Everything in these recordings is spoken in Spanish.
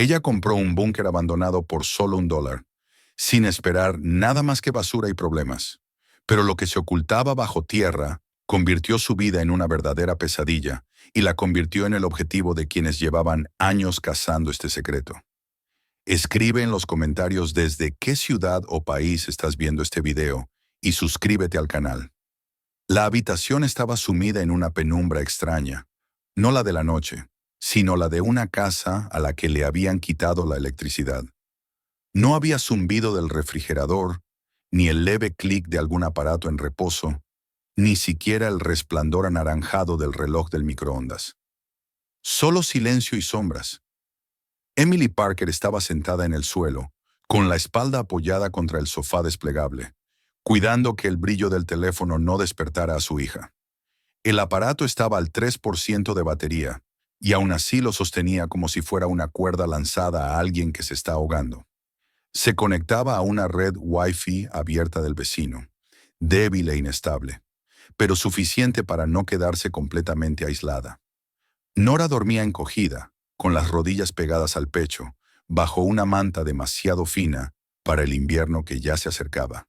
Ella compró un búnker abandonado por solo $1, sin esperar nada más que basura y problemas. Pero lo que se ocultaba bajo tierra convirtió su vida en una verdadera pesadilla y la convirtió en el objetivo de quienes llevaban años cazando este secreto. Escribe en los comentarios desde qué ciudad o país estás viendo este video y suscríbete al canal. La habitación estaba sumida en una penumbra extraña, no la de la noche, sino la de una casa a la que le habían quitado la electricidad. No había zumbido del refrigerador, ni el leve clic de algún aparato en reposo, ni siquiera el resplandor anaranjado del reloj del microondas. Solo silencio y sombras. Emily Parker estaba sentada en el suelo, con la espalda apoyada contra el sofá desplegable, cuidando que el brillo del teléfono no despertara a su hija. El aparato estaba al 3% de batería, y aún así lo sostenía como si fuera una cuerda lanzada a alguien que se está ahogando. Se conectaba a una red Wi-Fi abierta del vecino, débil e inestable, pero suficiente para no quedarse completamente aislada. Nora dormía encogida, con las rodillas pegadas al pecho, bajo una manta demasiado fina para el invierno que ya se acercaba.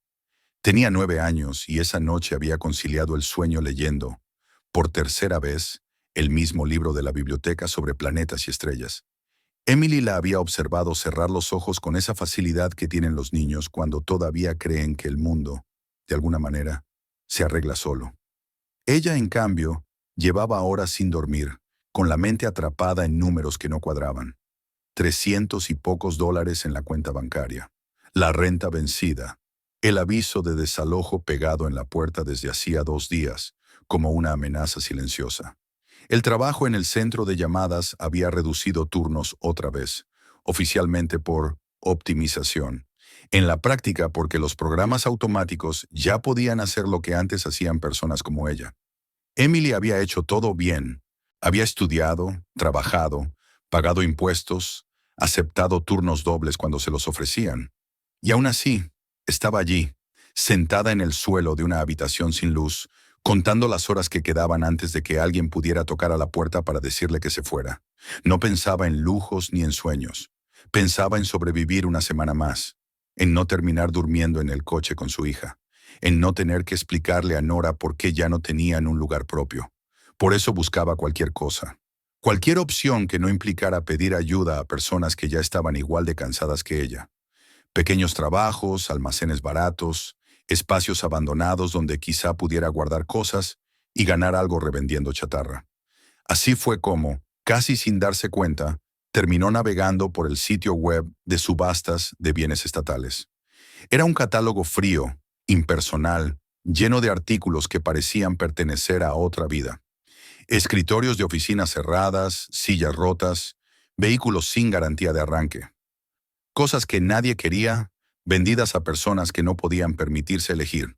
Tenía 9 años y esa noche había conciliado el sueño leyendo, por tercera vez, el mismo libro de la biblioteca sobre planetas y estrellas. Emily la había observado cerrar los ojos con esa facilidad que tienen los niños cuando todavía creen que el mundo, de alguna manera, se arregla solo. Ella, en cambio, llevaba horas sin dormir, con la mente atrapada en números que no cuadraban. 300 y pocos dólares en la cuenta bancaria, la renta vencida, el aviso de desalojo pegado en la puerta desde hacía 2 días, como una amenaza silenciosa. El trabajo en el centro de llamadas había reducido turnos otra vez, oficialmente por optimización. En la práctica porque los programas automáticos ya podían hacer lo que antes hacían personas como ella. Emily había hecho todo bien. Había estudiado, trabajado, pagado impuestos, aceptado turnos dobles cuando se los ofrecían. Y aún así, estaba allí, sentada en el suelo de una habitación sin luz, contando las horas que quedaban antes de que alguien pudiera tocar a la puerta para decirle que se fuera. No pensaba en lujos ni en sueños. Pensaba en sobrevivir una semana más, en no terminar durmiendo en el coche con su hija, en no tener que explicarle a Nora por qué ya no tenían un lugar propio. Por eso buscaba cualquier cosa. Cualquier opción que no implicara pedir ayuda a personas que ya estaban igual de cansadas que ella. Pequeños trabajos, almacenes baratos, espacios abandonados donde quizá pudiera guardar cosas y ganar algo revendiendo chatarra. Así fue como, casi sin darse cuenta, terminó navegando por el sitio web de subastas de bienes estatales. Era un catálogo frío, impersonal, lleno de artículos que parecían pertenecer a otra vida. Escritorios de oficinas cerradas, sillas rotas, vehículos sin garantía de arranque. Cosas que nadie quería, vendidas a personas que no podían permitirse elegir.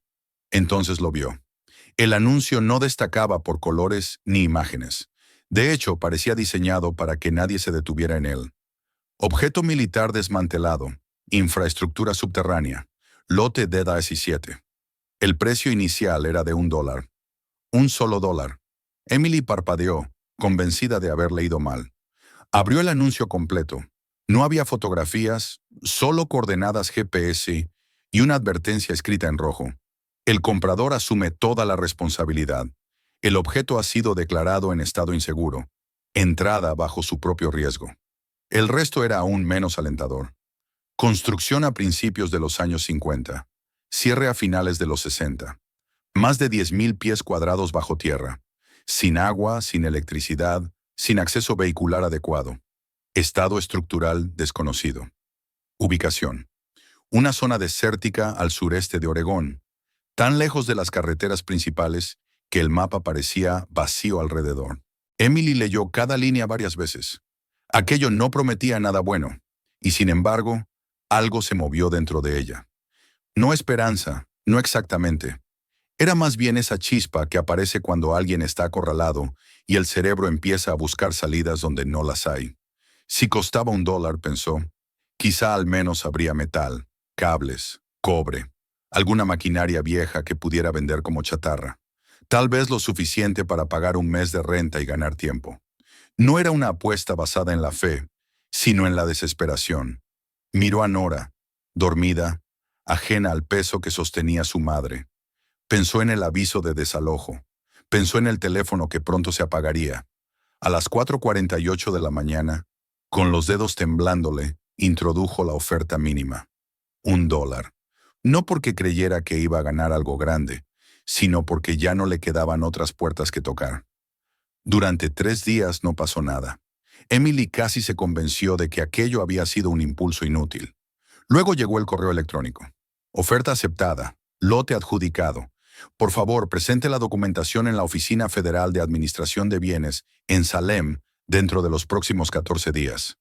Entonces lo vio. El anuncio no destacaba por colores ni imágenes. De hecho, parecía diseñado para que nadie se detuviera en él. Objeto militar desmantelado, infraestructura subterránea, lote DEDA-17. El precio inicial era de $1. Un solo dólar. Emily parpadeó, convencida de haber leído mal. Abrió el anuncio completo. No había fotografías, solo coordenadas GPS y una advertencia escrita en rojo. El comprador asume toda la responsabilidad. El objeto ha sido declarado en estado inseguro. Entrada bajo su propio riesgo. El resto era aún menos alentador. Construcción a principios de los años 50. Cierre a finales de los 60. Más de 10.000 pies cuadrados bajo tierra. Sin agua, sin electricidad, sin acceso vehicular adecuado. Estado estructural desconocido. Ubicación. Una zona desértica al sureste de Oregón, tan lejos de las carreteras principales que el mapa parecía vacío alrededor. Emily leyó cada línea varias veces. Aquello no prometía nada bueno, y sin embargo, algo se movió dentro de ella. No esperanza, no exactamente. Era más bien esa chispa que aparece cuando alguien está acorralado y el cerebro empieza a buscar salidas donde no las hay. Si costaba $1, pensó, quizá al menos habría metal, cables, cobre, alguna maquinaria vieja que pudiera vender como chatarra. Tal vez lo suficiente para pagar un mes de renta y ganar tiempo. No era una apuesta basada en la fe, sino en la desesperación. Miró a Nora, dormida, ajena al peso que sostenía su madre. Pensó en el aviso de desalojo. Pensó en el teléfono que pronto se apagaría. A las 4:48 de la mañana, con los dedos temblándole, introdujo la oferta mínima. $1. No porque creyera que iba a ganar algo grande, sino porque ya no le quedaban otras puertas que tocar. Durante 3 días no pasó nada. Emily casi se convenció de que aquello había sido un impulso inútil. Luego llegó el correo electrónico. Oferta aceptada. Lote adjudicado. Por favor, presente la documentación en la Oficina Federal de Administración de Bienes, en Salem, dentro de los próximos 14 días.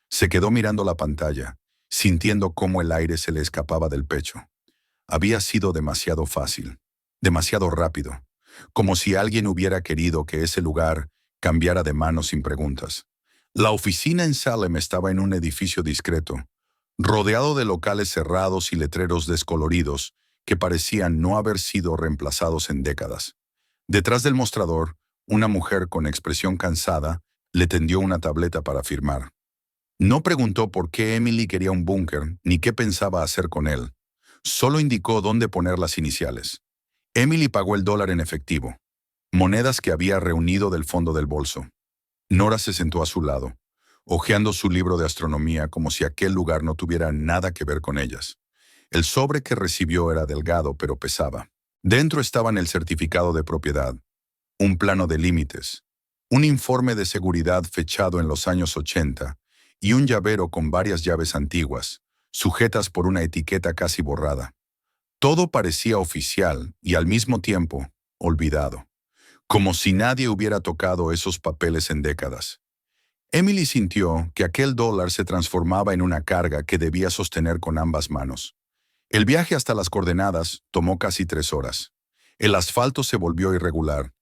Se quedó mirando la pantalla, sintiendo cómo el aire se le escapaba del pecho. Había sido demasiado fácil, demasiado rápido, como si alguien hubiera querido que ese lugar cambiara de manos sin preguntas. La oficina en Salem estaba en un edificio discreto, rodeado de locales cerrados y letreros descoloridos que parecían no haber sido reemplazados en décadas. Detrás del mostrador, una mujer con expresión cansada le tendió una tableta para firmar. No preguntó por qué Emily quería un búnker ni qué pensaba hacer con él. Solo indicó dónde poner las iniciales. Emily pagó el $1 en efectivo, monedas que había reunido del fondo del bolso. Nora se sentó a su lado, hojeando su libro de astronomía como si aquel lugar no tuviera nada que ver con ellas. El sobre que recibió era delgado pero pesaba. Dentro estaban el certificado de propiedad, un plano de límites, un informe de seguridad fechado en los años 80 y un llavero con varias llaves antiguas, sujetas por una etiqueta casi borrada. Todo parecía oficial y al mismo tiempo olvidado, como si nadie hubiera tocado esos papeles en décadas. Emily sintió que aquel $1 se transformaba en una carga que debía sostener con ambas manos. El viaje hasta las coordenadas tomó casi 3 horas. El asfalto se volvió irregular.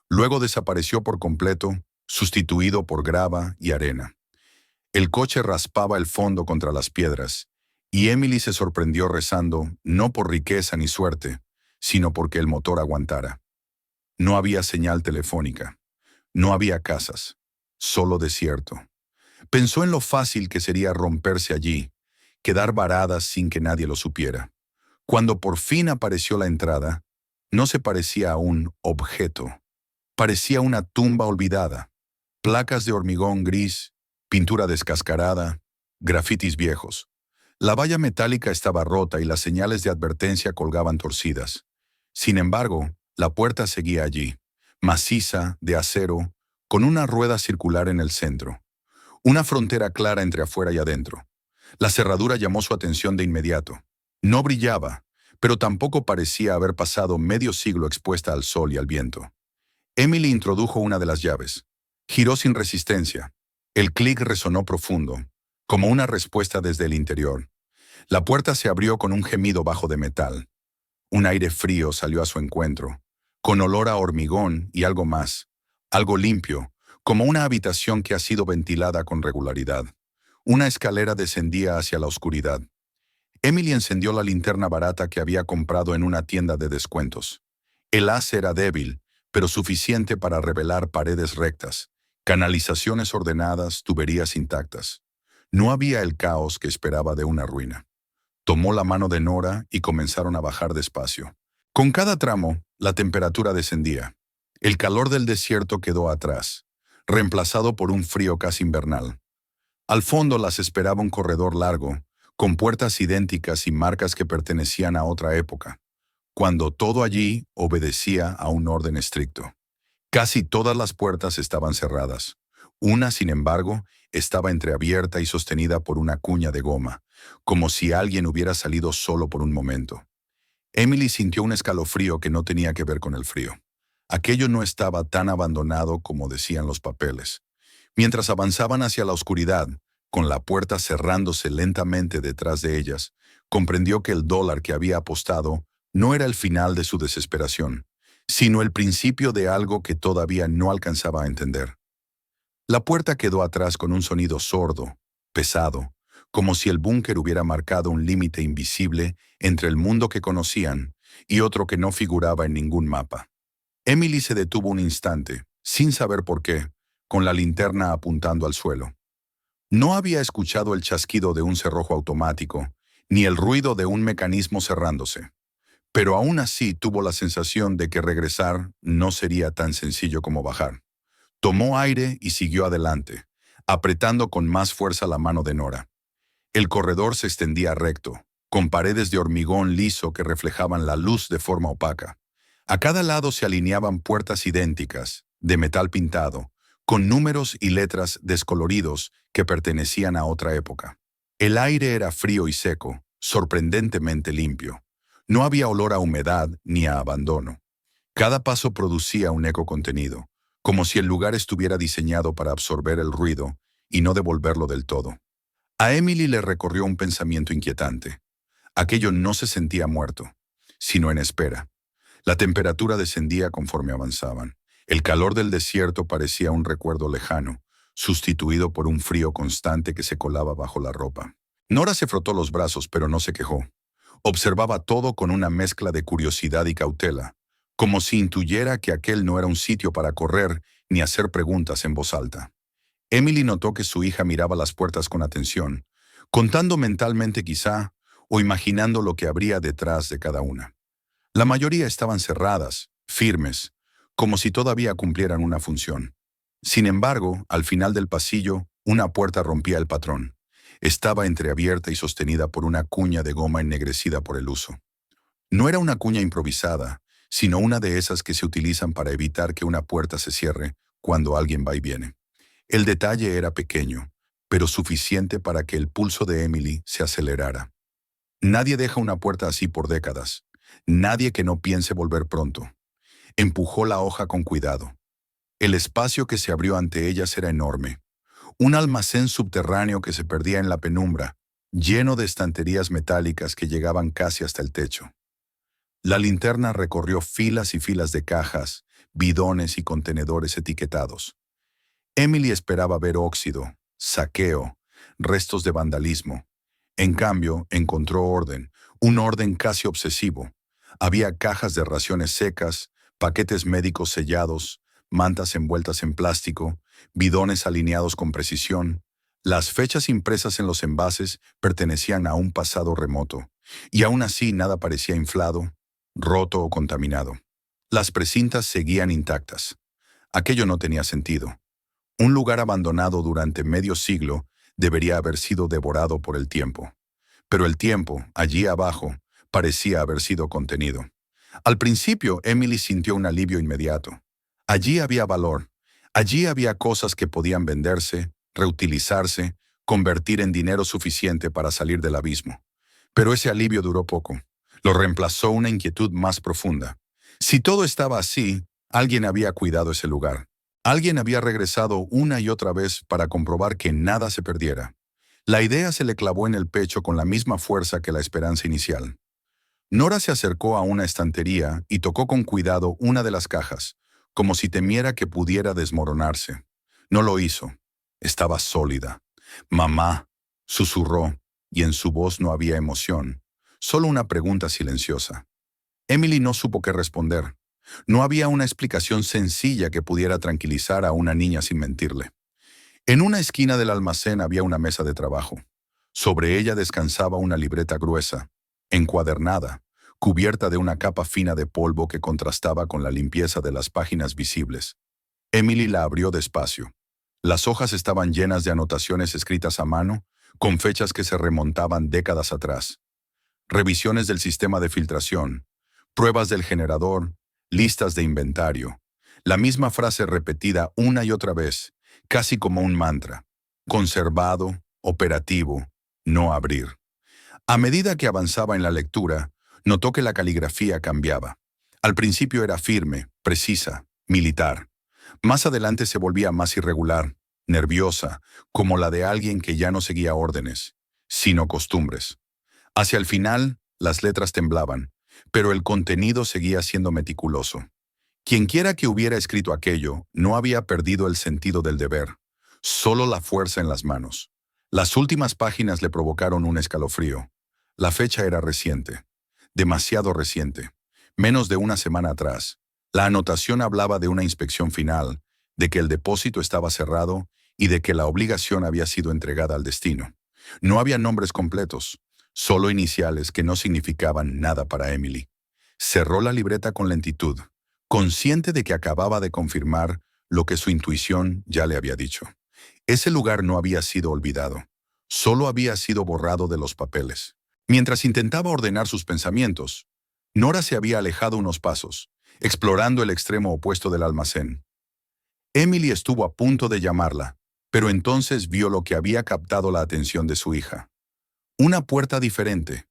Luego desapareció por completo, sustituido por grava y arena. El coche raspaba el fondo contra las piedras, y Emily se sorprendió rezando, no por riqueza ni suerte, sino porque el motor aguantara. No había señal telefónica. No había casas. Solo desierto. Pensó en lo fácil que sería romperse allí, quedar varadas sin que nadie lo supiera. Cuando por fin apareció la entrada, no se parecía a un objeto. Parecía una tumba olvidada. Placas de hormigón gris, pintura descascarada, grafitis viejos. La valla metálica estaba rota y las señales de advertencia colgaban torcidas. Sin embargo, la puerta seguía allí, maciza, de acero, con una rueda circular en el centro. Una frontera clara entre afuera y adentro. La cerradura llamó su atención de inmediato. No brillaba, pero tampoco parecía haber pasado medio siglo expuesta al sol y al viento. Emily introdujo una de las llaves. Giró sin resistencia. El clic resonó profundo, como una respuesta desde el interior. La puerta se abrió con un gemido bajo de metal. Un aire frío salió a su encuentro, con olor a hormigón y algo más, algo limpio, como una habitación que ha sido ventilada con regularidad. Una escalera descendía hacia la oscuridad. Emily encendió la linterna barata que había comprado en una tienda de descuentos. El haz era débil, pero suficiente para revelar paredes rectas, canalizaciones ordenadas, tuberías intactas. No había el caos que esperaba de una ruina. Tomó la mano de Nora y comenzaron a bajar despacio. Con cada tramo, la temperatura descendía. El calor del desierto quedó atrás, reemplazado por un frío casi invernal. Al fondo las esperaba un corredor largo, con puertas idénticas y marcas que pertenecían a otra época, cuando todo allí obedecía a un orden estricto. Casi todas las puertas estaban cerradas. Una, sin embargo, estaba entreabierta y sostenida por una cuña de goma, como si alguien hubiera salido solo por un momento. Emily sintió un escalofrío que no tenía que ver con el frío. Aquello no estaba tan abandonado como decían los papeles. Mientras avanzaban hacia la oscuridad, con la puerta cerrándose lentamente detrás de ellas, comprendió que el $1 que había apostado no era el final de su desesperación, sino el principio de algo que todavía no alcanzaba a entender. La puerta quedó atrás con un sonido sordo, pesado, como si el búnker hubiera marcado un límite invisible entre el mundo que conocían y otro que no figuraba en ningún mapa. Emily se detuvo un instante, sin saber por qué, con la linterna apuntando al suelo. No había escuchado el chasquido de un cerrojo automático, ni el ruido de un mecanismo cerrándose. Pero aún así tuvo la sensación de que regresar no sería tan sencillo como bajar. Tomó aire y siguió adelante, apretando con más fuerza la mano de Nora. El corredor se extendía recto, con paredes de hormigón liso que reflejaban la luz de forma opaca. A cada lado se alineaban puertas idénticas, de metal pintado, con números y letras descoloridos que pertenecían a otra época. El aire era frío y seco, sorprendentemente limpio. No había olor a humedad ni a abandono. Cada paso producía un eco contenido, como si el lugar estuviera diseñado para absorber el ruido y no devolverlo del todo. A Emily le recorrió un pensamiento inquietante. Aquello no se sentía muerto, sino en espera. La temperatura descendía conforme avanzaban. El calor del desierto parecía un recuerdo lejano, sustituido por un frío constante que se colaba bajo la ropa. Nora se frotó los brazos, pero no se quejó. Observaba todo con una mezcla de curiosidad y cautela, como si intuyera que aquel no era un sitio para correr ni hacer preguntas en voz alta. Emily notó que su hija miraba las puertas con atención, contando mentalmente quizá, o imaginando lo que habría detrás de cada una. La mayoría estaban cerradas, firmes, como si todavía cumplieran una función. Sin embargo, al final del pasillo, una puerta rompía el patrón. Estaba entreabierta y sostenida por una cuña de goma ennegrecida por el uso. No era una cuña improvisada, sino una de esas que se utilizan para evitar que una puerta se cierre cuando alguien va y viene. El detalle era pequeño, pero suficiente para que el pulso de Emily se acelerara. Nadie deja una puerta así por décadas. Nadie que no piense volver pronto. Empujó la hoja con cuidado. El espacio que se abrió ante ellas era enorme. Un almacén subterráneo que se perdía en la penumbra, lleno de estanterías metálicas que llegaban casi hasta el techo. La linterna recorrió filas y filas de cajas, bidones y contenedores etiquetados. Emily esperaba ver óxido, saqueo, restos de vandalismo. En cambio, encontró orden, un orden casi obsesivo. Había cajas de raciones secas, paquetes médicos sellados, mantas envueltas en plástico, bidones alineados con precisión. Las fechas impresas en los envases pertenecían a un pasado remoto, y aún así nada parecía inflado, roto o contaminado. Las precintas seguían intactas. Aquello no tenía sentido. Un lugar abandonado durante medio siglo debería haber sido devorado por el tiempo. Pero el tiempo, allí abajo, parecía haber sido contenido. Al principio, Emily sintió un alivio inmediato. Allí había valor. Allí había cosas que podían venderse, reutilizarse, convertir en dinero suficiente para salir del abismo. Pero ese alivio duró poco. Lo reemplazó una inquietud más profunda. Si todo estaba así, alguien había cuidado ese lugar. Alguien había regresado una y otra vez para comprobar que nada se perdiera. La idea se le clavó en el pecho con la misma fuerza que la esperanza inicial. Nora se acercó a una estantería y tocó con cuidado una de las cajas, como si temiera que pudiera desmoronarse. No lo hizo. Estaba sólida. «Mamá», susurró, y en su voz no había emoción, solo una pregunta silenciosa. Emily no supo qué responder. No había una explicación sencilla que pudiera tranquilizar a una niña sin mentirle. En una esquina del almacén había una mesa de trabajo. Sobre ella descansaba una libreta gruesa, encuadernada, cubierta de una capa fina de polvo que contrastaba con la limpieza de las páginas visibles. Emily la abrió despacio. Las hojas estaban llenas de anotaciones escritas a mano, con fechas que se remontaban décadas atrás. Revisiones del sistema de filtración, pruebas del generador, listas de inventario. La misma frase repetida una y otra vez, casi como un mantra. Conservado, operativo, no abrir. A medida que avanzaba en la lectura, notó que la caligrafía cambiaba. Al principio era firme, precisa, militar. Más adelante se volvía más irregular, nerviosa, como la de alguien que ya no seguía órdenes, sino costumbres. Hacia el final, las letras temblaban, pero el contenido seguía siendo meticuloso. Quienquiera que hubiera escrito aquello no había perdido el sentido del deber, solo la fuerza en las manos. Las últimas páginas le provocaron un escalofrío. La fecha era reciente, demasiado reciente, menos de una semana atrás. La anotación hablaba de una inspección final, de que el depósito estaba cerrado y de que la obligación había sido entregada al destino. No había nombres completos, solo iniciales que no significaban nada para Emily. Cerró la libreta con lentitud, consciente de que acababa de confirmar lo que su intuición ya le había dicho. Ese lugar no había sido olvidado, solo había sido borrado de los papeles. Mientras intentaba ordenar sus pensamientos, Nora se había alejado unos pasos, explorando el extremo opuesto del almacén. Emily estuvo a punto de llamarla, pero entonces vio lo que había captado la atención de su hija. Una puerta diferente,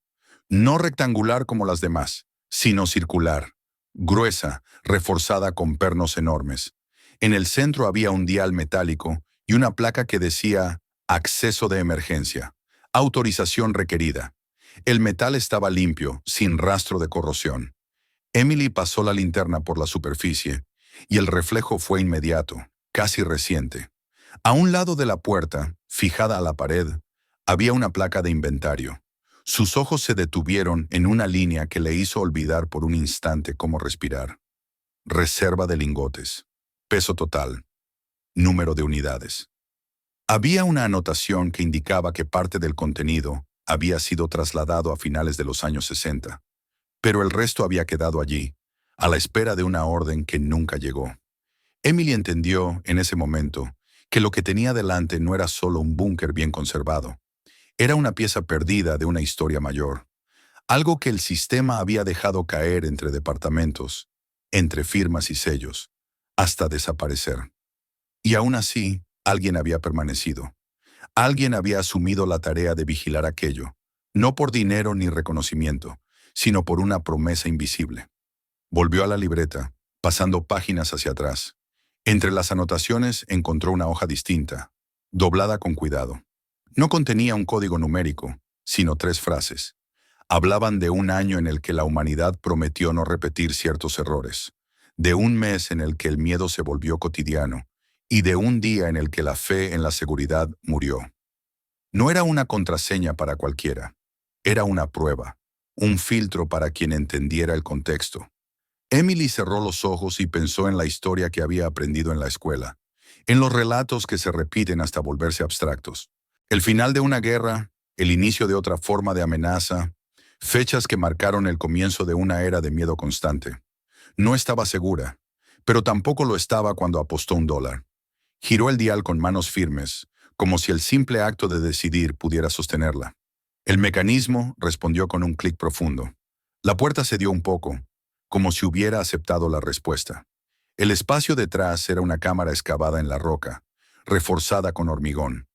no rectangular como las demás, sino circular, gruesa, reforzada con pernos enormes. En el centro había un dial metálico y una placa que decía «Acceso de emergencia, autorización requerida». El metal estaba limpio, sin rastro de corrosión. Emily pasó la linterna por la superficie y el reflejo fue inmediato, casi reciente. A un lado de la puerta, fijada a la pared, había una placa de inventario. Sus ojos se detuvieron en una línea que le hizo olvidar por un instante cómo respirar. Reserva de lingotes. Peso total. Número de unidades. Había una anotación que indicaba que parte del contenido había sido trasladado a finales de los años 60, pero el resto había quedado allí, a la espera de una orden que nunca llegó. Emily entendió, en ese momento, que lo que tenía delante no era solo un búnker bien conservado. Era una pieza perdida de una historia mayor, algo que el sistema había dejado caer entre departamentos, entre firmas y sellos, hasta desaparecer. Y aún así, alguien había permanecido. Alguien había asumido la tarea de vigilar aquello, no por dinero ni reconocimiento, sino por una promesa invisible. Volvió a la libreta, pasando páginas hacia atrás. Entre las anotaciones encontró una hoja distinta, doblada con cuidado. No contenía un código numérico, sino 3 frases. Hablaban de un año en el que la humanidad prometió no repetir ciertos errores, de un mes en el que el miedo se volvió cotidiano, y de un día en el que la fe en la seguridad murió. No era una contraseña para cualquiera, era una prueba, un filtro para quien entendiera el contexto. Emily cerró los ojos y pensó en la historia que había aprendido en la escuela, en los relatos que se repiten hasta volverse abstractos. El final de una guerra, el inicio de otra forma de amenaza, fechas que marcaron el comienzo de una era de miedo constante. No estaba segura, pero tampoco lo estaba cuando apostó $1. Giró el dial con manos firmes, como si el simple acto de decidir pudiera sostenerla. El mecanismo respondió con un clic profundo. La puerta cedió un poco, como si hubiera aceptado la respuesta. El espacio detrás era una cámara excavada en la roca, reforzada con hormigón.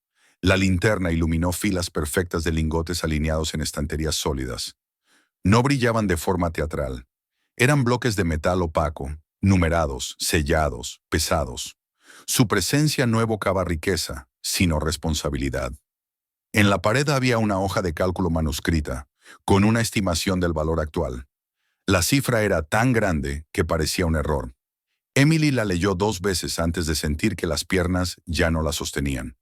La linterna iluminó filas perfectas de lingotes alineados en estanterías sólidas. No brillaban de forma teatral. Eran bloques de metal opaco, numerados, sellados, pesados. Su presencia no evocaba riqueza, sino responsabilidad. En la pared había una hoja de cálculo manuscrita, con una estimación del valor actual. La cifra era tan grande que parecía un error. Emily la leyó 2 veces antes de sentir que las piernas ya no la sostenían.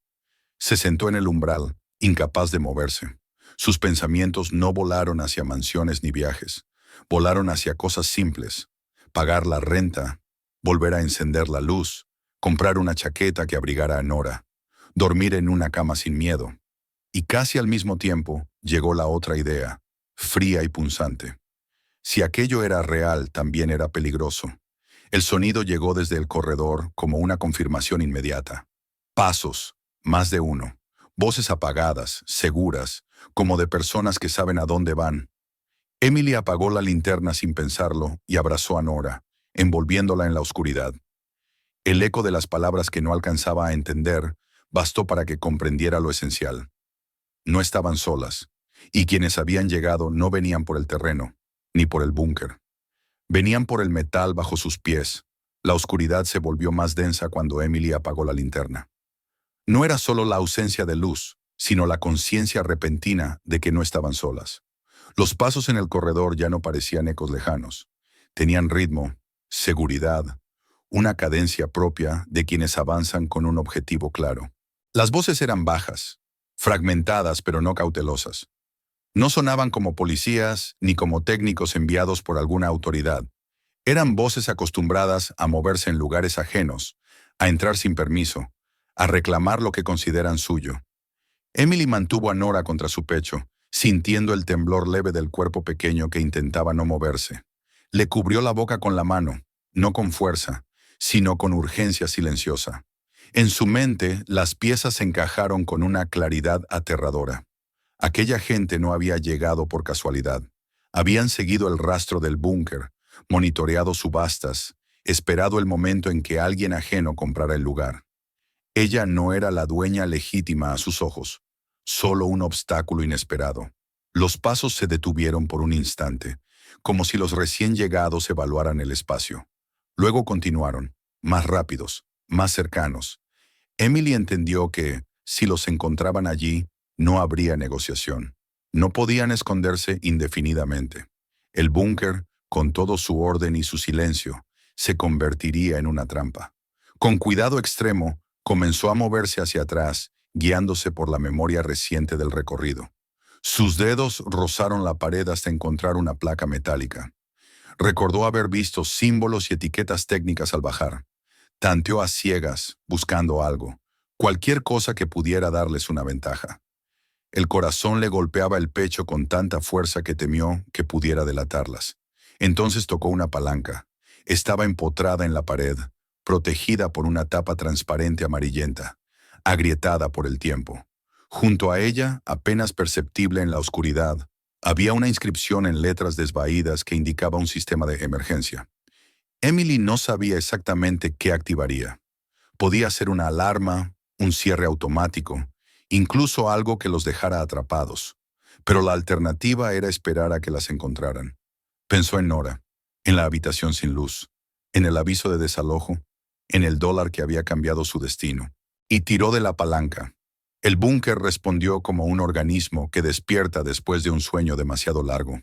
Se sentó en el umbral, incapaz de moverse. Sus pensamientos no volaron hacia mansiones ni viajes. Volaron hacia cosas simples. Pagar la renta, volver a encender la luz, comprar una chaqueta que abrigara a Nora, dormir en una cama sin miedo. Y casi al mismo tiempo llegó la otra idea, fría y punzante. Si aquello era real, también era peligroso. El sonido llegó desde el corredor como una confirmación inmediata. Pasos, más de uno. Voces apagadas, seguras, como de personas que saben a dónde van. Emily apagó la linterna sin pensarlo y abrazó a Nora, envolviéndola en la oscuridad. El eco de las palabras que no alcanzaba a entender bastó para que comprendiera lo esencial. No estaban solas, y quienes habían llegado no venían por el terreno, ni por el búnker. Venían por el metal bajo sus pies. La oscuridad se volvió más densa cuando Emily apagó la linterna. No era solo la ausencia de luz, sino la conciencia repentina de que no estaban solas. Los pasos en el corredor ya no parecían ecos lejanos. Tenían ritmo, seguridad, una cadencia propia de quienes avanzan con un objetivo claro. Las voces eran bajas, fragmentadas pero no cautelosas. No sonaban como policías ni como técnicos enviados por alguna autoridad. Eran voces acostumbradas a moverse en lugares ajenos, a entrar sin permiso, a reclamar lo que consideran suyo. Emily mantuvo a Nora contra su pecho, sintiendo el temblor leve del cuerpo pequeño que intentaba no moverse. Le cubrió la boca con la mano, no con fuerza, sino con urgencia silenciosa. En su mente, las piezas se encajaron con una claridad aterradora. Aquella gente no había llegado por casualidad. Habían seguido el rastro del búnker, monitoreado subastas, esperado el momento en que alguien ajeno comprara el lugar. Ella no era la dueña legítima a sus ojos, solo un obstáculo inesperado. Los pasos se detuvieron por un instante, como si los recién llegados evaluaran el espacio. Luego continuaron, más rápidos, más cercanos. Emily entendió que, si los encontraban allí, no habría negociación. No podían esconderse indefinidamente. El búnker, con todo su orden y su silencio, se convertiría en una trampa. Con cuidado extremo, comenzó a moverse hacia atrás, guiándose por la memoria reciente del recorrido. Sus dedos rozaron la pared hasta encontrar una placa metálica. Recordó haber visto símbolos y etiquetas técnicas al bajar. Tanteó a ciegas, buscando algo, cualquier cosa que pudiera darles una ventaja. El corazón le golpeaba el pecho con tanta fuerza que temió que pudiera delatarlas. Entonces tocó una palanca. Estaba empotrada en la pared, protegida por una tapa transparente amarillenta, agrietada por el tiempo. Junto a ella, apenas perceptible en la oscuridad, había una inscripción en letras desvaídas que indicaba un sistema de emergencia. Emily no sabía exactamente qué activaría. Podía ser una alarma, un cierre automático, incluso algo que los dejara atrapados. Pero la alternativa era esperar a que las encontraran. Pensó en Nora, en la habitación sin luz, en el aviso de desalojo, en el dólar que había cambiado su destino, y tiró de la palanca. El búnker respondió como un organismo que despierta después de un sueño demasiado largo.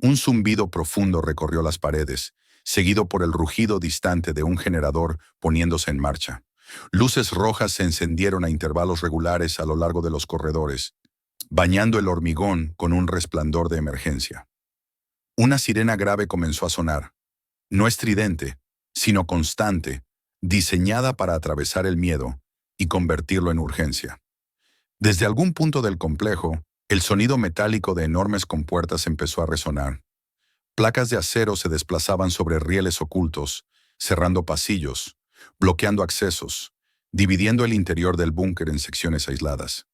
Un zumbido profundo recorrió las paredes, seguido por el rugido distante de un generador poniéndose en marcha. Luces rojas se encendieron a intervalos regulares a lo largo de los corredores, bañando el hormigón con un resplandor de emergencia. Una sirena grave comenzó a sonar, no estridente, sino constante, diseñada para atravesar el miedo y convertirlo en urgencia. Desde algún punto del complejo, el sonido metálico de enormes compuertas empezó a resonar. Placas de acero se desplazaban sobre rieles ocultos, cerrando pasillos, bloqueando accesos, dividiendo el interior del búnker en secciones aisladas.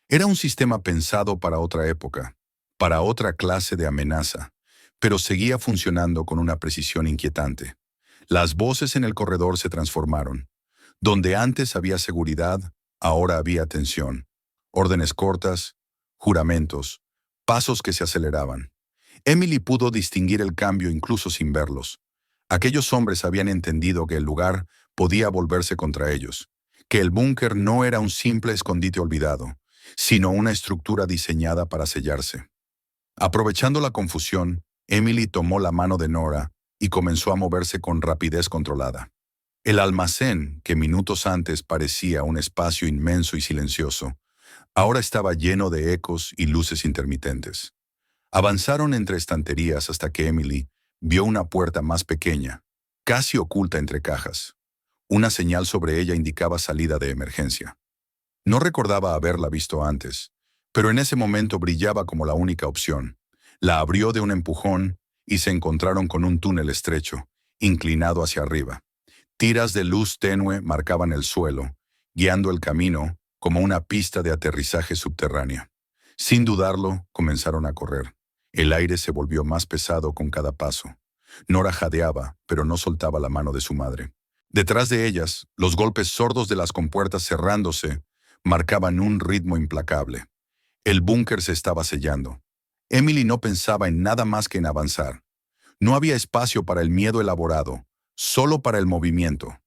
Era un sistema pensado para otra época, para otra clase de amenaza, pero seguía funcionando con una precisión inquietante. Las voces en el corredor se transformaron. Donde antes había seguridad, ahora había tensión. Órdenes cortas, juramentos, pasos que se aceleraban. Emily pudo distinguir el cambio incluso sin verlos. Aquellos hombres habían entendido que el lugar podía volverse contra ellos, que el búnker no era un simple escondite olvidado, sino una estructura diseñada para sellarse. Aprovechando la confusión, Emily tomó la mano de Nora y comenzó a moverse con rapidez controlada. El almacén, que minutos antes parecía un espacio inmenso y silencioso, ahora estaba lleno de ecos y luces intermitentes. Avanzaron entre estanterías hasta que Emily vio una puerta más pequeña, casi oculta entre cajas. Una señal sobre ella indicaba salida de emergencia. No recordaba haberla visto antes, pero en ese momento brillaba como la única opción. La abrió de un empujón y se encontraron con un túnel estrecho, inclinado hacia arriba. Tiras de luz tenue marcaban el suelo, guiando el camino como una pista de aterrizaje subterránea. Sin dudarlo, comenzaron a correr. El aire se volvió más pesado con cada paso. Nora jadeaba, pero no soltaba la mano de su madre. Detrás de ellas, los golpes sordos de las compuertas cerrándose marcaban un ritmo implacable. El búnker se estaba sellando. Emily no pensaba en nada más que en avanzar. No había espacio para el miedo elaborado, solo para el movimiento.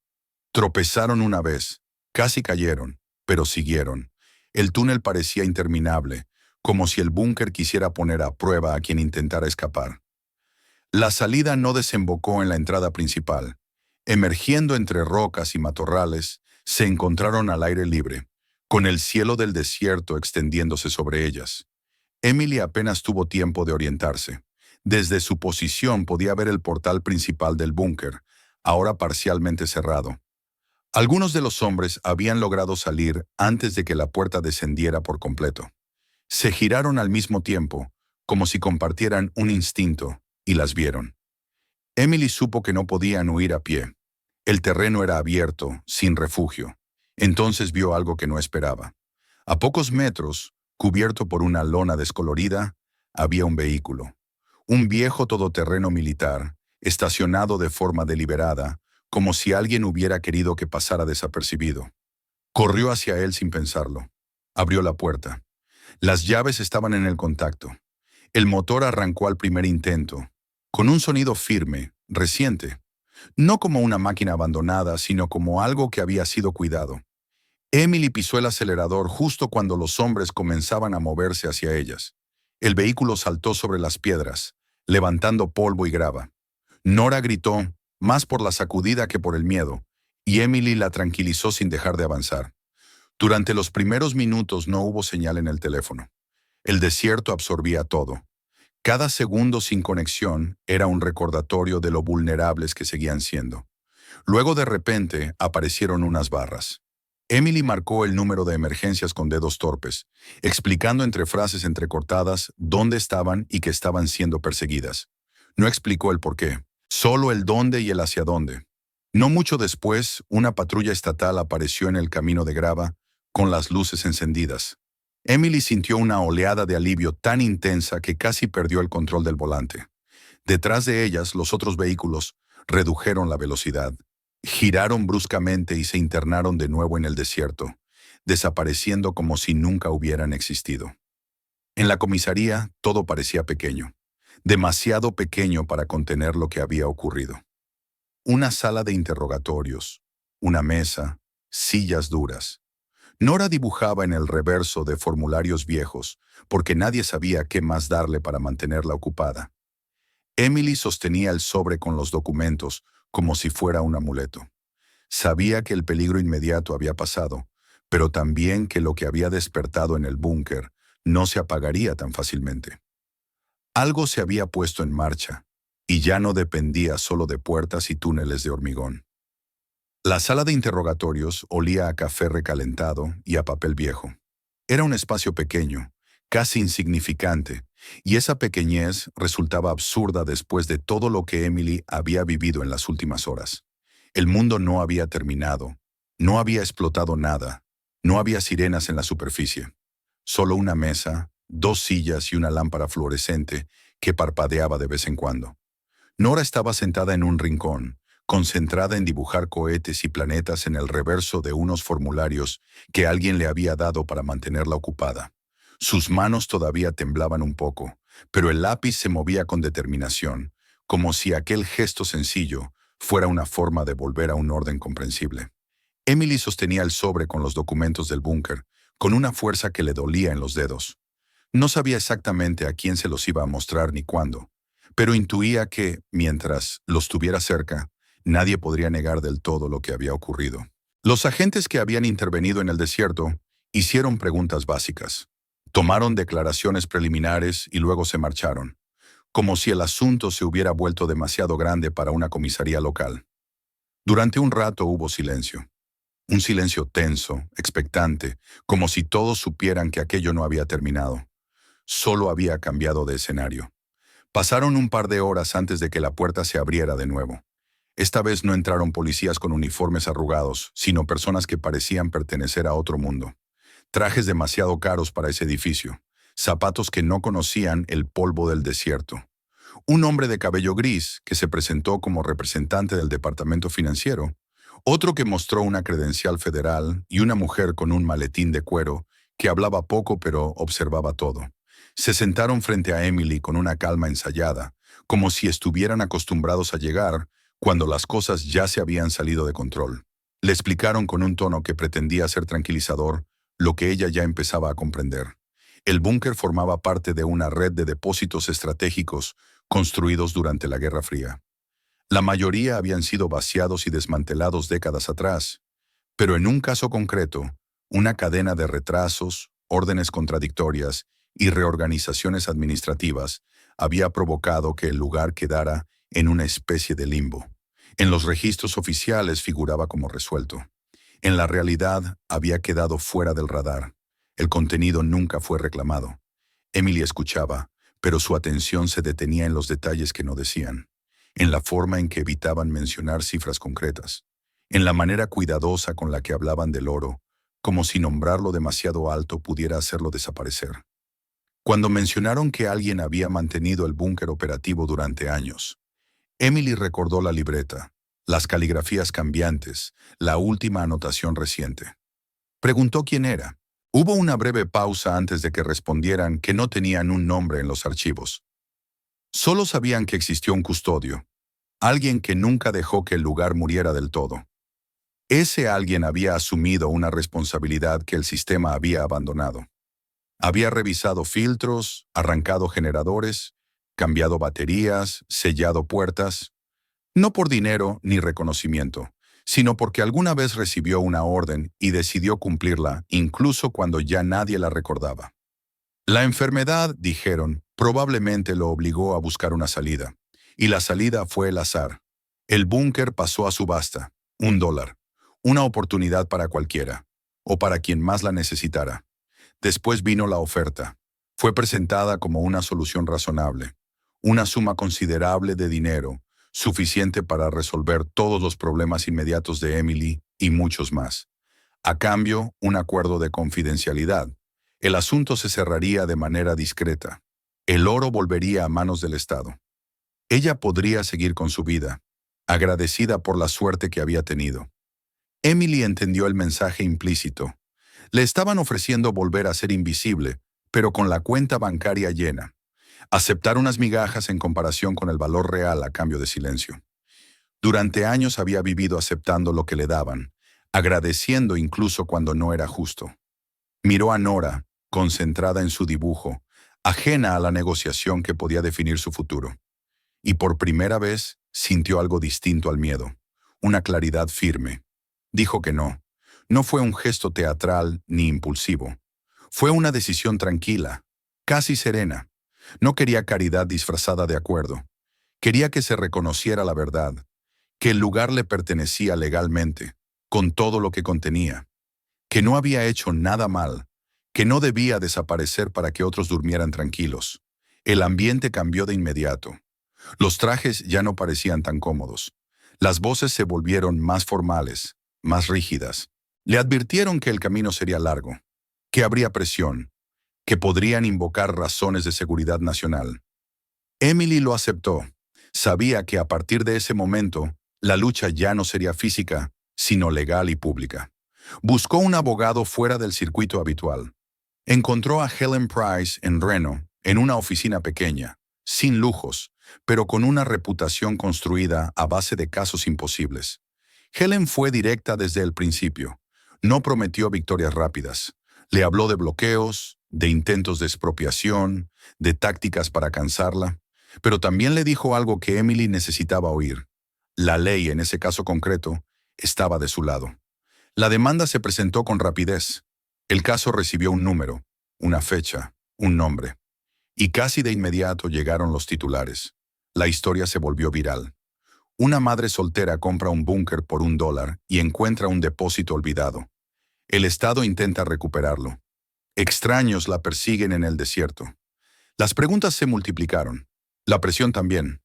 Tropezaron una vez, casi cayeron, pero siguieron. El túnel parecía interminable, como si el búnker quisiera poner a prueba a quien intentara escapar. La salida no desembocó en la entrada principal. Emergiendo entre rocas y matorrales, se encontraron al aire libre, con el cielo del desierto extendiéndose sobre ellas. Emily apenas tuvo tiempo de orientarse. Desde su posición podía ver el portal principal del búnker, ahora parcialmente cerrado. Algunos de los hombres habían logrado salir antes de que la puerta descendiera por completo. Se giraron al mismo tiempo, como si compartieran un instinto, y las vieron. Emily supo que no podían huir a pie. El terreno era abierto, sin refugio. Entonces vio algo que no esperaba. A pocos metros, cubierto por una lona descolorida, había un vehículo. Un viejo todoterreno militar, estacionado de forma deliberada, como si alguien hubiera querido que pasara desapercibido. Corrió hacia él sin pensarlo. Abrió la puerta. Las llaves estaban en el contacto. El motor arrancó al primer intento, con un sonido firme, reciente. No como una máquina abandonada, sino como algo que había sido cuidado. Emily pisó el acelerador justo cuando los hombres comenzaban a moverse hacia ellas. El vehículo saltó sobre las piedras, levantando polvo y grava. Nora gritó, más por la sacudida que por el miedo, y Emily la tranquilizó sin dejar de avanzar. Durante los primeros minutos no hubo señal en el teléfono. El desierto absorbía todo. Cada segundo sin conexión era un recordatorio de lo vulnerables que seguían siendo. Luego de repente aparecieron unas barras. Emily marcó el número de emergencias con dedos torpes, explicando entre frases entrecortadas dónde estaban y que estaban siendo perseguidas. No explicó el por qué, solo el dónde y el hacia dónde. No mucho después, una patrulla estatal apareció en el camino de grava, con las luces encendidas. Emily sintió una oleada de alivio tan intensa que casi perdió el control del volante. Detrás de ellas, los otros vehículos redujeron la velocidad. Giraron bruscamente y se internaron de nuevo en el desierto, desapareciendo como si nunca hubieran existido. En la comisaría todo parecía pequeño, demasiado pequeño para contener lo que había ocurrido. Una sala de interrogatorios, una mesa, sillas duras. Nora dibujaba en el reverso de formularios viejos, porque nadie sabía qué más darle para mantenerla ocupada. Emily sostenía el sobre con los documentos, como si fuera un amuleto. Sabía que el peligro inmediato había pasado, pero también que lo que había despertado en el búnker no se apagaría tan fácilmente. Algo se había puesto en marcha, y ya no dependía solo de puertas y túneles de hormigón. La sala de interrogatorios olía a café recalentado y a papel viejo. Era un espacio pequeño, casi insignificante, y esa pequeñez resultaba absurda después de todo lo que Emily había vivido en las últimas horas. El mundo no había terminado, no había explotado nada, no había sirenas en la superficie. Solo una mesa, dos sillas y una lámpara fluorescente que parpadeaba de vez en cuando. Nora estaba sentada en un rincón, concentrada en dibujar cohetes y planetas en el reverso de unos formularios que alguien le había dado para mantenerla ocupada. Sus manos todavía temblaban un poco, pero el lápiz se movía con determinación, como si aquel gesto sencillo fuera una forma de volver a un orden comprensible. Emily sostenía el sobre con los documentos del búnker, con una fuerza que le dolía en los dedos. No sabía exactamente a quién se los iba a mostrar ni cuándo, pero intuía que, mientras los tuviera cerca, nadie podría negar del todo lo que había ocurrido. Los agentes que habían intervenido en el desierto hicieron preguntas básicas. Tomaron declaraciones preliminares y luego se marcharon, como si el asunto se hubiera vuelto demasiado grande para una comisaría local. Durante un rato hubo silencio. Un silencio tenso, expectante, como si todos supieran que aquello no había terminado. Solo había cambiado de escenario. Pasaron un par de horas antes de que la puerta se abriera de nuevo. Esta vez no entraron policías con uniformes arrugados, sino personas que parecían pertenecer a otro mundo. Trajes demasiado caros para ese edificio, zapatos que no conocían el polvo del desierto. Un hombre de cabello gris que se presentó como representante del departamento financiero, otro que mostró una credencial federal y una mujer con un maletín de cuero que hablaba poco pero observaba todo. Se sentaron frente a Emily con una calma ensayada, como si estuvieran acostumbrados a llegar cuando las cosas ya se habían salido de control. Le explicaron con un tono que pretendía ser tranquilizador lo que ella ya empezaba a comprender. El búnker formaba parte de una red de depósitos estratégicos construidos durante la Guerra Fría. La mayoría habían sido vaciados y desmantelados décadas atrás, pero en un caso concreto, una cadena de retrasos, órdenes contradictorias y reorganizaciones administrativas había provocado que el lugar quedara en una especie de limbo. En los registros oficiales figuraba como resuelto, En la realidad, había quedado fuera del radar. El contenido nunca fue reclamado. Emily escuchaba, pero su atención se detenía en los detalles que no decían, en la forma en que evitaban mencionar cifras concretas, en la manera cuidadosa con la que hablaban del oro, como si nombrarlo demasiado alto pudiera hacerlo desaparecer. Cuando mencionaron que alguien había mantenido el búnker operativo durante años, Emily recordó la libreta, las caligrafías cambiantes, la última anotación reciente. Preguntó quién era. Hubo una breve pausa antes de que respondieran que no tenían un nombre en los archivos. Solo sabían que existió un custodio, alguien que nunca dejó que el lugar muriera del todo. Ese alguien había asumido una responsabilidad que el sistema había abandonado. Había revisado filtros, arrancado generadores, cambiado baterías, sellado puertas, no por dinero ni reconocimiento, sino porque alguna vez recibió una orden y decidió cumplirla, incluso cuando ya nadie la recordaba. La enfermedad, dijeron, probablemente lo obligó a buscar una salida, y la salida fue el azar. El búnker pasó a subasta, $1, una oportunidad para cualquiera, o para quien más la necesitara. Después vino la oferta. Fue presentada como una solución razonable, una suma considerable de dinero, suficiente para resolver todos los problemas inmediatos de Emily y muchos más. A cambio, un acuerdo de confidencialidad. El asunto se cerraría de manera discreta. El oro volvería a manos del Estado. Ella podría seguir con su vida, agradecida por la suerte que había tenido. Emily entendió el mensaje implícito. Le estaban ofreciendo volver a ser invisible, pero con la cuenta bancaria llena. Aceptar unas migajas en comparación con el valor real a cambio de silencio. Durante años había vivido aceptando lo que le daban, agradeciendo incluso cuando no era justo. Miró a Nora, concentrada en su dibujo, ajena a la negociación que podía definir su futuro. Y por primera vez sintió algo distinto al miedo, una claridad firme. Dijo que no. No fue un gesto teatral ni impulsivo. Fue una decisión tranquila, casi serena. No quería caridad disfrazada de acuerdo. Quería que se reconociera la verdad, que el lugar le pertenecía legalmente, con todo lo que contenía, que no había hecho nada mal, que no debía desaparecer para que otros durmieran tranquilos. El ambiente cambió de inmediato. Los trajes ya no parecían tan cómodos. Las voces se volvieron más formales, más rígidas. Le advirtieron que el camino sería largo, que habría presión, que podrían invocar razones de seguridad nacional. Emily lo aceptó. Sabía que a partir de ese momento, la lucha ya no sería física, sino legal y pública. Buscó un abogado fuera del circuito habitual. Encontró a Helen Price en Reno, en una oficina pequeña, sin lujos, pero con una reputación construida a base de casos imposibles. Helen fue directa desde el principio. No prometió victorias rápidas. Le habló de bloqueos, de intentos de expropiación, de tácticas para cansarla, pero también le dijo algo que Emily necesitaba oír. La ley, en ese caso concreto, estaba de su lado. La demanda se presentó con rapidez. El caso recibió un número, una fecha, un nombre. Y casi de inmediato llegaron los titulares. La historia se volvió viral. Una madre soltera compra un búnker por $1 y encuentra un depósito olvidado. El Estado intenta recuperarlo. Extraños la persiguen en el desierto. Las preguntas se multiplicaron. La presión también.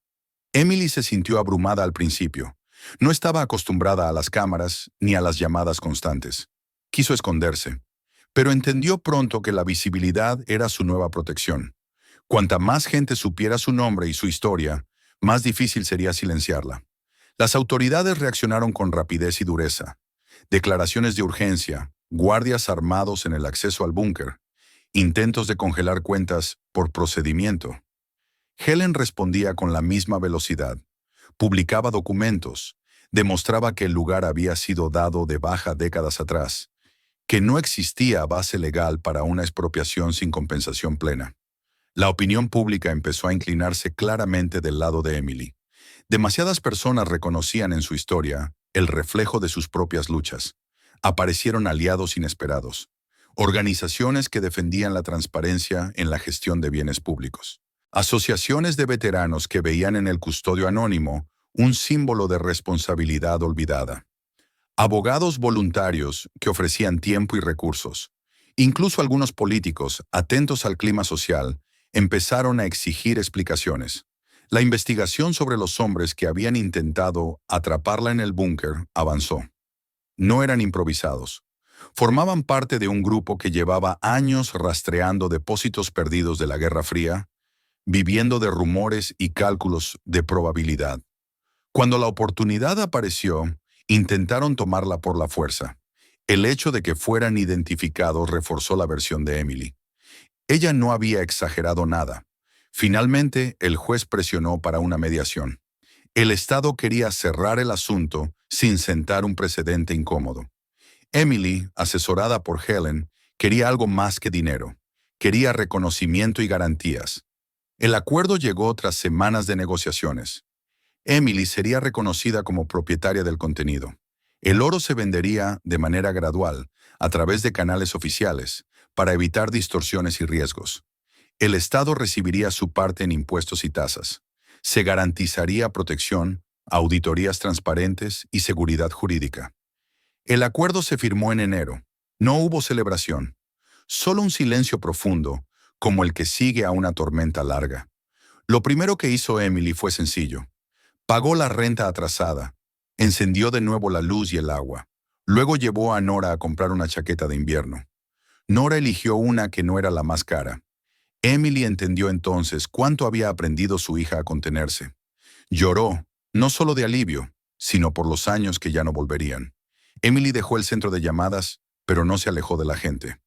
Emily se sintió abrumada al principio. No estaba acostumbrada a las cámaras ni a las llamadas constantes. Quiso esconderse, pero entendió pronto que la visibilidad era su nueva protección. Cuanta más gente supiera su nombre y su historia, más difícil sería silenciarla. Las autoridades reaccionaron con rapidez y dureza. Declaraciones de urgencia, guardias armados en el acceso al búnker, intentos de congelar cuentas por procedimiento. Helen respondía con la misma velocidad. Publicaba documentos, demostraba que el lugar había sido dado de baja décadas atrás, que no existía base legal para una expropiación sin compensación plena. La opinión pública empezó a inclinarse claramente del lado de Emily. Demasiadas personas reconocían en su historia el reflejo de sus propias luchas. Aparecieron aliados inesperados, organizaciones que defendían la transparencia en la gestión de bienes públicos, asociaciones de veteranos que veían en el custodio anónimo un símbolo de responsabilidad olvidada. Abogados voluntarios que ofrecían tiempo y recursos. Incluso algunos políticos, atentos al clima social, empezaron a exigir explicaciones. La investigación sobre los hombres que habían intentado atraparla en el búnker avanzó. No eran improvisados. Formaban parte de un grupo que llevaba años rastreando depósitos perdidos de la Guerra Fría, viviendo de rumores y cálculos de probabilidad. Cuando la oportunidad apareció, intentaron tomarla por la fuerza. El hecho de que fueran identificados reforzó la versión de Emily. Ella no había exagerado nada. Finalmente, el juez presionó para una mediación. El Estado quería cerrar el asunto sin sentar un precedente incómodo. Emily, asesorada por Helen, quería algo más que dinero. Quería reconocimiento y garantías. El acuerdo llegó tras semanas de negociaciones. Emily sería reconocida como propietaria del contenido. El oro se vendería de manera gradual, a través de canales oficiales, para evitar distorsiones y riesgos. El Estado recibiría su parte en impuestos y tasas. Se garantizaría protección, auditorías transparentes y seguridad jurídica. El acuerdo se firmó en enero. No hubo celebración. Solo un silencio profundo, como el que sigue a una tormenta larga. Lo primero que hizo Emily fue sencillo. Pagó la renta atrasada, encendió de nuevo la luz y el agua. Luego llevó a Nora a comprar una chaqueta de invierno. Nora eligió una que no era la más cara. Emily entendió entonces cuánto había aprendido su hija a contenerse. Lloró, no solo de alivio, sino por los años que ya no volverían. Emily dejó el centro de llamadas, pero no se alejó de la gente.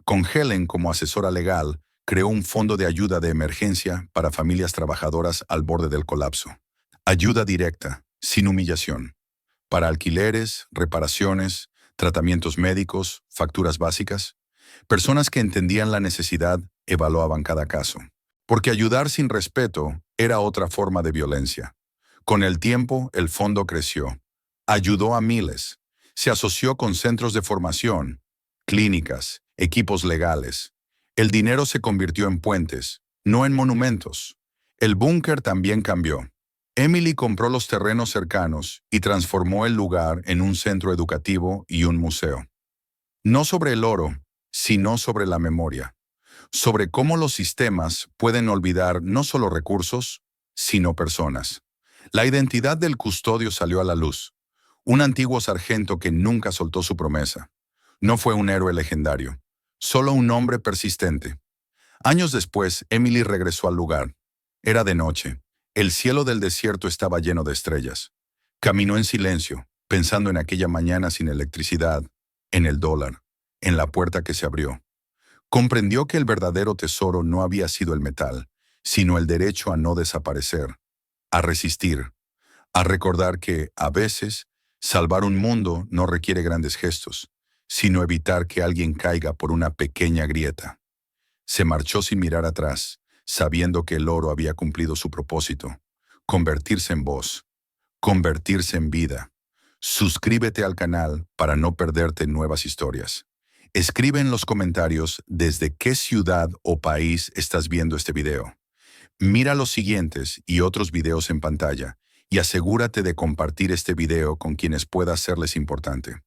Con Helen como asesora legal, creó un fondo de ayuda de emergencia para familias trabajadoras al borde del colapso. Ayuda directa, sin humillación. Para alquileres, reparaciones, tratamientos médicos, facturas básicas. Personas que entendían la necesidad evaluaban cada caso. Porque ayudar sin respeto era otra forma de violencia. Con el tiempo, el fondo creció. Ayudó a miles. Se asoció con centros de formación, clínicas, equipos legales. El dinero se convirtió en puentes, no en monumentos. El búnker también cambió. Emily compró los terrenos cercanos y transformó el lugar en un centro educativo y un museo. No sobre el oro, sino sobre la memoria. Sobre cómo los sistemas pueden olvidar no solo recursos, sino personas. La identidad del custodio salió a la luz. Un antiguo sargento que nunca soltó su promesa. No fue un héroe legendario, solo un hombre persistente. Años después, Emily regresó al lugar. Era de noche. El cielo del desierto estaba lleno de estrellas. Caminó en silencio, pensando en aquella mañana sin electricidad, en el dólar, en la puerta que se abrió. Comprendió que el verdadero tesoro no había sido el metal, sino el derecho a no desaparecer, a resistir, a recordar que, a veces, salvar un mundo no requiere grandes gestos, sino evitar que alguien caiga por una pequeña grieta. Se marchó sin mirar atrás, sabiendo que el oro había cumplido su propósito, convertirse en voz, convertirse en vida. Suscríbete al canal para no perderte nuevas historias. Escribe en los comentarios desde qué ciudad o país estás viendo este video. Mira los siguientes y otros videos en pantalla y asegúrate de compartir este video con quienes pueda serles importante.